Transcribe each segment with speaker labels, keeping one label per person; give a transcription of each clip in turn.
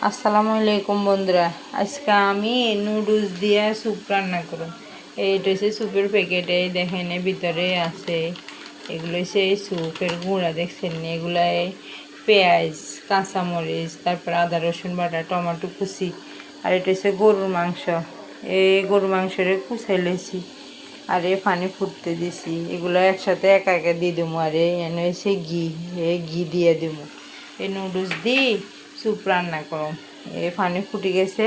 Speaker 1: আসসালামু আলাইকুম বন্ধুরা, আজকে আমি নুডলস দিয়ে স্যুপ রান্না করব। এইটা হচ্ছে স্যুপের প্যাকেট, এই দেখেন এর ভিতরে আছে। এগুলো হচ্ছে এই স্যুপের গুঁড়া, দেখছেন? এগুলাই পেঁয়াজ, কাঁচামরিচ, তারপর আদা রসুন বাটা, টমেটো কুচি। আর এটা হচ্ছে গরুর মাংস। এই গরুর মাংসরে কুচাই লেছি আর এ পানি ফুটতে দিছি। এগুলো একসাথে একা একা দিয়ে দেবো। আর এনে হচ্ছে ঘি, এই ঘি দিয়ে দেবো। এই নুডলস দিই স্যুপ রান্না করো। এই পানি ফুটে গেছে,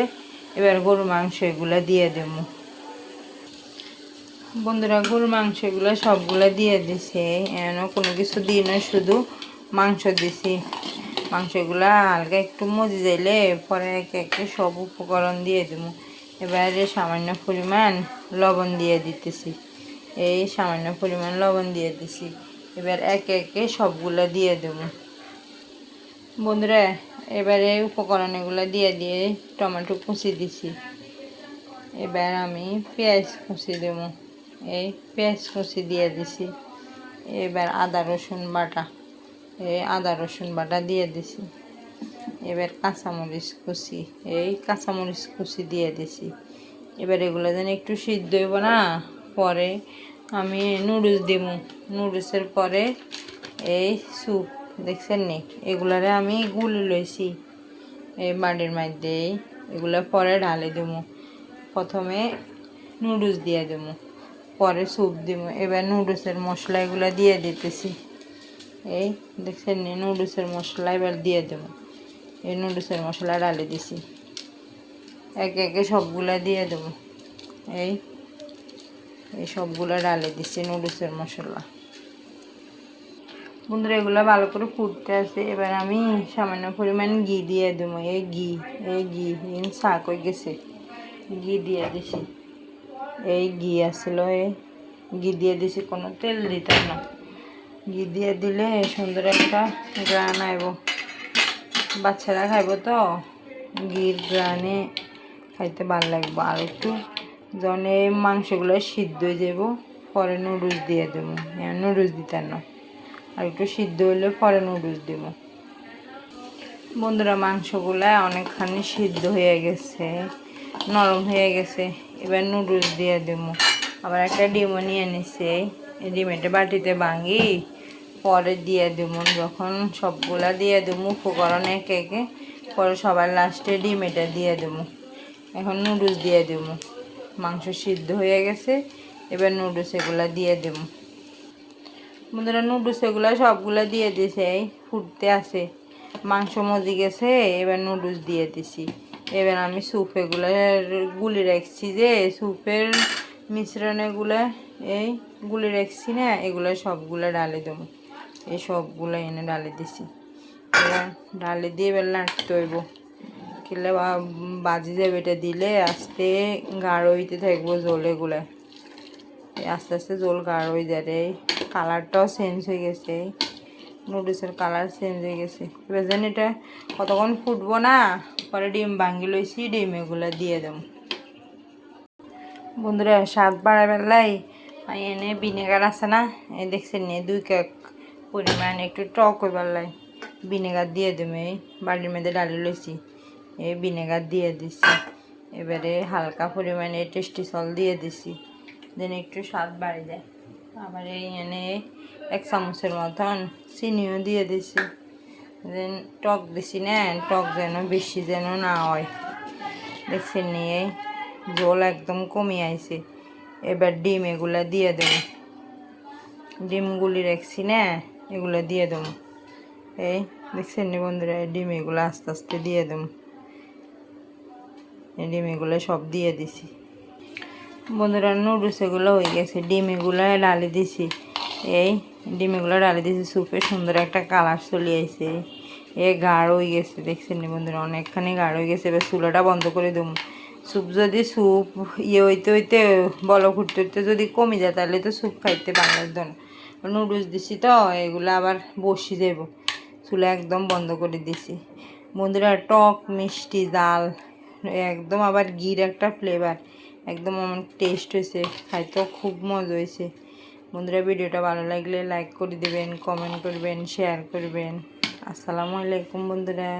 Speaker 1: এবার গরুর মাংস এগুলো দিয়ে দেবো। বন্ধুরা, গরুর মাংস এগুলো সবগুলো দিয়ে দিছে। এন কোনো কিছু দিই না, শুধু মাংস দিছি। মাংসগুলো হালকা একটু মজে যাইলে পরে একে একে সব উপকরণ দিয়ে দেবো। এবারে সামান্য পরিমাণ লবণ দিয়ে দিতেছি। এই সামান্য পরিমাণ লবণ দিয়ে দিছি। এবার একে একে সবগুলো দিয়ে দেবো। বন্ধুরা, এবারে উপকরণ এগুলো দিয়ে টমেটো কুচি দিছি। এবার আমি পেঁয়াজ কুচি দেবো। এই পেঁয়াজ কুচি দিয়ে দিছি। এবার আদা রসুন বাটা, এই আদা রসুন বাটা দিয়ে দিছি। এবার কাঁচামরিচ কুচি, এই কাঁচামরিচ কুচি দিয়ে দিছি। এবার এগুলো যেন একটু সিদ্ধ হইব না, পরে আমি নুডলস দেবো। নুডলসের পরে এই স্যুপ, দেখছেন নি? এগুলারে আমি গুলি লইছি এই বাটির মধ্যে। এগুলো পরে ঢালে দেবো। প্রথমে নুডলস দিয়ে দেবো, পরে স্যুপ দেবো। এবার নুডলসের মশলা এগুলো দিয়ে দিতেছি। এই দেখছেন নি? নুডলসের মশলা এবার দিয়ে দেবো। এই নুডলসের মশলা ঢালে দিছি। একে একে সবগুলা দিয়ে দেবো। এই এই সবগুলো ঢালে দিছি নুডলসের মশলা। বন্ধুরা, এগুলো ভালো করে ফুটতে আছে। এবার আমি সামান্য পরিমাণ ঘি দিয়ে দেবো। এই ঘি শাক হয়ে গেছে, ঘি দিয়ে দিছি। এই ঘি আসছিল, এই ঘি দিয়ে দিছি, কোনো তেল দিতাম না। ঘি দিয়ে দিলে সুন্দর একটা গ্রান আইব। বাচ্চারা খাইব তো, ঘির গ্রানে খাইতে ভালো লাগবে। আর একটু যখন এই মাংসগুলো সিদ্ধ হয়ে যাব, পরে নুডলস দিয়ে দেবো। নুডলস দিতাম না, আর একটু সিদ্ধ হলে পরে নুডলস দেবো। বন্ধুরা, মাংসগুলো অনেকখানি সিদ্ধ হয়ে গেছে, নরম হয়ে গেছে। এবার নুডলস দিয়ে দেবো। আবার একটা ডিমও নিয়ে নিছে, এই ডিমেটা বাটিতে ভাঙি পরে দিয়ে দেবো। যখন সবগুলা দিয়ে দেবো উপকরণ একে একে, পরে সবার লাস্টে ডিমেটা দিয়ে দেবো। এখন নুডলস দিয়ে দেবো। মাংস সিদ্ধ হয়ে গেছে, এবার নুডলস এগুলা দিয়ে দেবো। বন্ধুরা, নুডলস এগুলো সবগুলো দিয়ে দিছে, ফুটতে আছে। মাংস মজে গেছে, এবার নুডলস দিয়ে দিছি। এবার আমি স্যুপ এগুলো গুলি রাখছি, যে স্যুপের মিশ্রণেগুলো এই গুলি রাখছি না, এগুলো সবগুলো ডালে দেবো। এই সবগুলো এনে ডালে দিছি। এবার ডালে দিয়ে এবার নাড়তে হইব, খেলে বাজি যাবে। এটা দিলে আস্তে গাঢ় হইতে থাকবো জল। এগুলো আস্তে আস্তে জল গাঢ় হয়ে যাবে। কালারটাও চেঞ্জ হয়ে গেছে, নুডলসের কালার চেঞ্জ হয়ে গেছে। এবার যেন এটা কতক্ষণ ফুটবো না, পরে ডিম ভাঙি লইছি, ডিম এগুলো দিয়ে দেবো। বন্ধুরা, স্বাদ বাড়ার বেলায় এনে ভিনেগার আছে না, এই দেখছেন নিয়ে 2 কাপ পরিমাণ একটু টক হয়ে বেলায় ভিনেগার দিয়ে দেবো। এই বাড়ির মধ্যে ডালি লইছি, এই ভিনেগার দিয়ে দিছি। এবারে হালকা পরিমাণে টেস্টি সল দিয়ে দিছি, যেন একটু স্বাদ বাড়ে যায়। আবার এই এনে 1 চামচের মতন চিনিও দিয়ে দিছি। যেন টক দিছি না, টক যেন বেশি যেন না হয়। দেখছেন নিয়ে জল একদম কমে আইছে। এবার ডিম এগুলা দিয়ে দেবো। ডিমগুলি রাখছি না, এগুলো দিয়ে দেবো। এই দেখছেন নি বন্ধুরা, ডিম এগুলো আস্তে আস্তে দিয়ে দেবো। এই ডিম এগুলো সব দিয়ে দিছি। বন্ধুরা, নুডলস এগুলো হয়ে গেছে, ডিম এগুলো ডালে দিছি। এই ডিম এগুলো ডালে দিছি, স্যুপে সুন্দর একটা কালার চলে আসছে। গাঢ় হয়ে গেছে, দেখছেন নি বন্ধুরা, অনেকখানি গাঢ় হয়ে গেছে। এবার চুলাটা বন্ধ করে দেবো। স্যুপ যদি হইতে হইতে বলক উঠতে উঠতে যদি কমে যায়, তাহলে তো স্যুপ খাইতে ভালো লাগতো না। নুডলস দিছি তো, এগুলো আবার বসে যাব। চুলা একদম বন্ধ করে দিছি। বন্ধুরা, টক মিষ্টি জাল একদম, আবার ঘির একটা ফ্লেভার, একদম আমার টেস্ট হয়েছে, খাইতেও খুব মজা হয়েছে। বন্ধুরা, ভিডিওটা ভালো লাগলে লাইক করে দেবেন, কমেন্ট করবেন, শেয়ার করবেন। আসসালামু আলাইকুম বন্ধুরা।